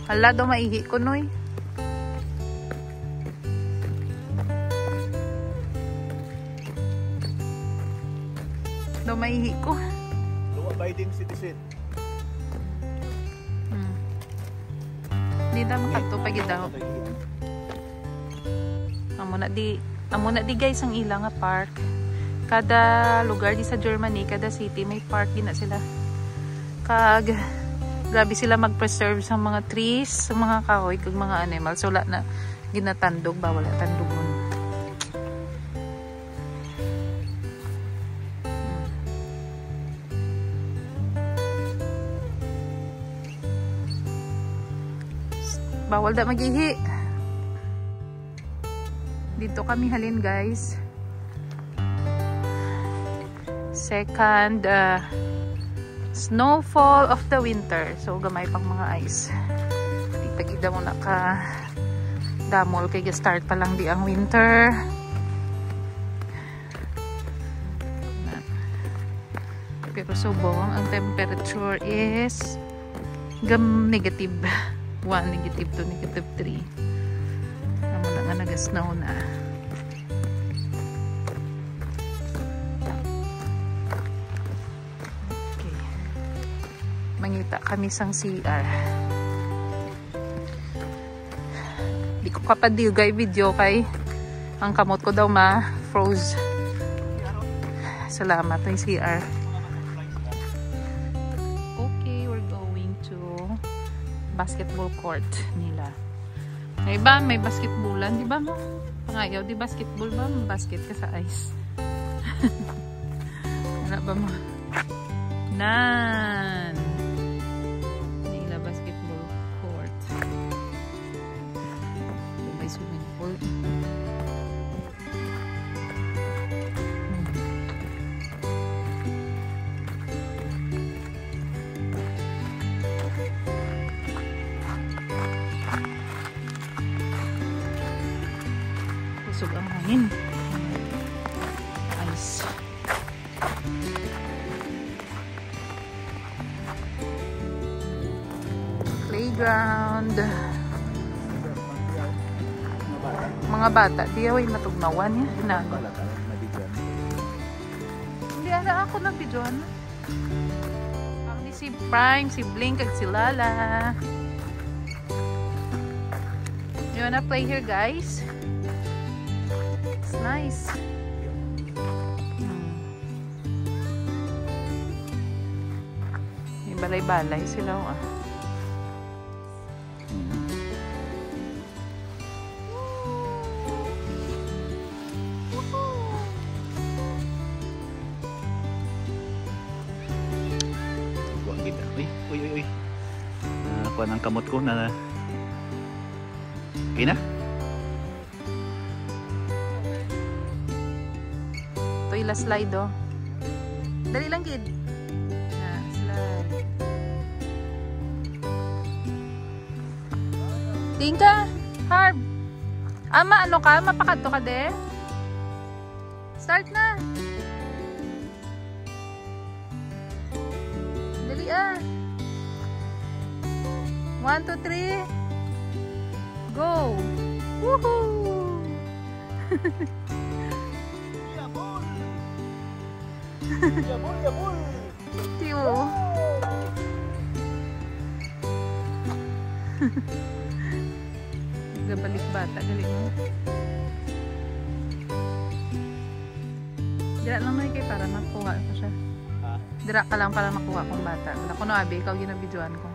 Hala daw maihi ko noy. Daw maihi ko. Law-abiding citizen. Di daw makato pag daw. Amo na di guys ang ilang nga park. Kada lugar di sa Germany, kada city may park din na sila. Kag grabe sila mag-preserve sa mga trees, sa mga kahoy kag mga animals. So wala na ginatandog ba, wala tandugon. Bawal da magihi. Dito kami halin guys. Second snowfall of the winter. So gamay pang mga ice. Di pagida mo na ka damol kay start pa lang di ang winter. Pero subong ang temperature is negative 1, negative 2, negative 3. Tama na nga nag-snow na. Okay. Mangita kami sang CR. Di ko kapadigay video kay ang kamot ko daw ma-froze. Salamat ng CR. Basketball court nila. Ay ba, may basketballan, di ba mo? Pangayaw, di basketball ba? Basket ka sa ice. Ano ba mo? Nan! Nila basketball court. May swimming pool. Busog ang hangin. Ice. Playground. Mga bata. Di away matugnawan niya. Hindi ala ako ng bidyon. Ang ni si Prime, si Blink, at si Lala. You wanna play here guys? Nice. May balay-balay sila ah. Buang kita. Uy. Kuha ng kamot ko na. Okay na? Ila slide oh. Dali lang gid. Na slide. Tingka, Harb. Ama ano ka? Mapakadto ka de? Start na. Dali ah. 1, 2, 3. Go. Woohoo. Yabol! Tiyo. Gabalik bata, galing mo. Dira lang na kayo para makuha ko siya. Dira ka lang para makuha kong bata. Wala ko no abi, ikaw ginabidyoan ko.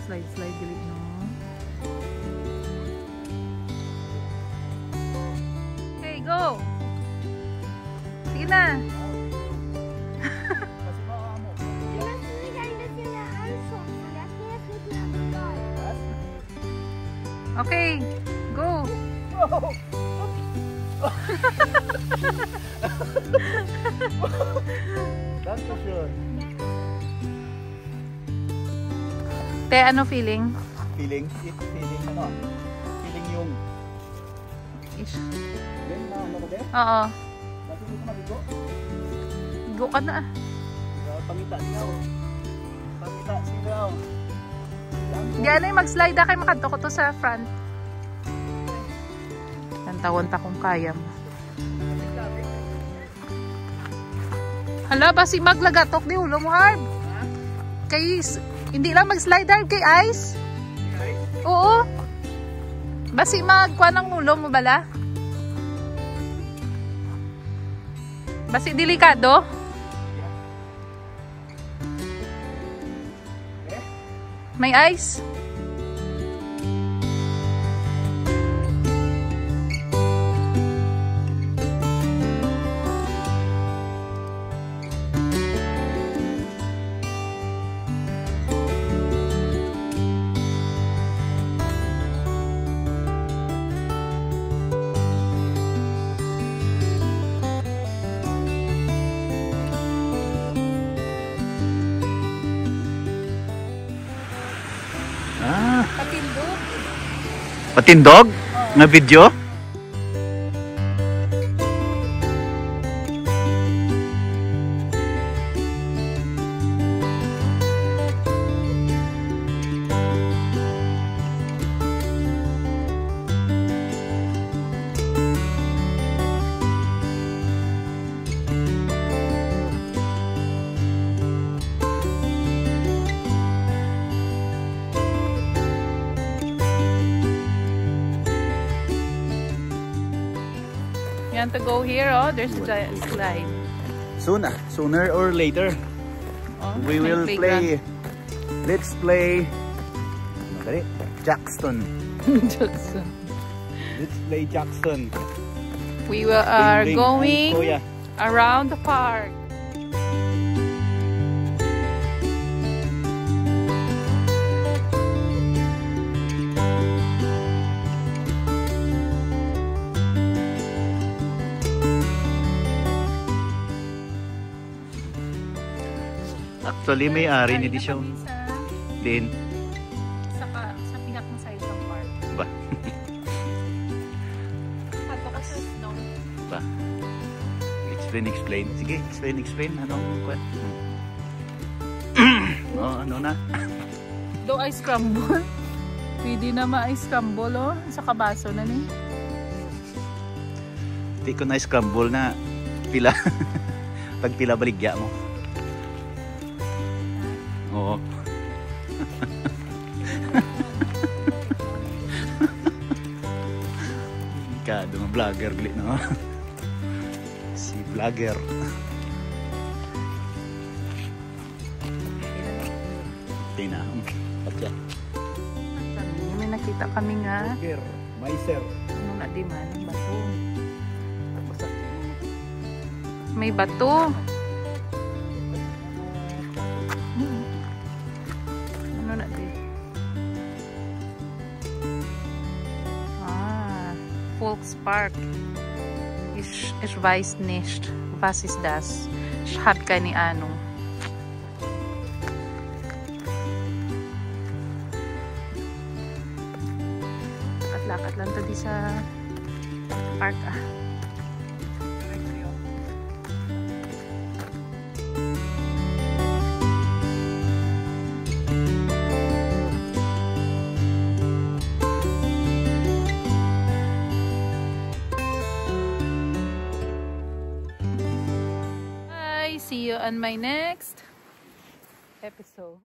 Slide, galing no. Okay, go! Sige na! Okay, go! Dankeschön. Te, ano feeling? Feeling ano? Feeling yung Ish. Ben na ano ba? Oo. Bakit hindi ko mabigo? Go ka na. Pangita siya. Pangita siya. Diyan ay mag-slide kay makadto ko to sa front. Tawon ta kung kaya mo. Hala, basi maglagatok di ulo mo, Harb. Kay, hindi lang mag-slide, Harb, kay ice. Oo. Basi magkuha ng ulo mo bala. Basi delikado. May ice. Patindog. Patindog? Nga video? You want to go here? Oh, there's a slide. Sooner or later, Oh, we may will playground. Let's play. Jackson. Jackson. Let's play Jackson. We are Ding, ding. going Oh, yeah. around the park. Actually, may-ari ni Disyo. Din. Sa pinak mo sa isang park. Ba? Pato ka sa snow. Ba? Explain. Sige, explain. Anong kwet? Oh, ano na? Do ice crumble. Pwede na ma-ice crumble, oh. Sa kabaso na ni. Hindi ko na scramble na pila. Pag pila baligya mo. Oo. Kado mga vlogger glit no. Si vlogger. Tina. Patya. May nakita kami nga. Vlogger, Maiser. Ano na di man ang bato. May bato. Ano na di? Volkspark. Ich weiß nicht, was ist das? Ich habe keine Ahnung. Lakat lang to di sa park ah. Bye! See you on my next episode.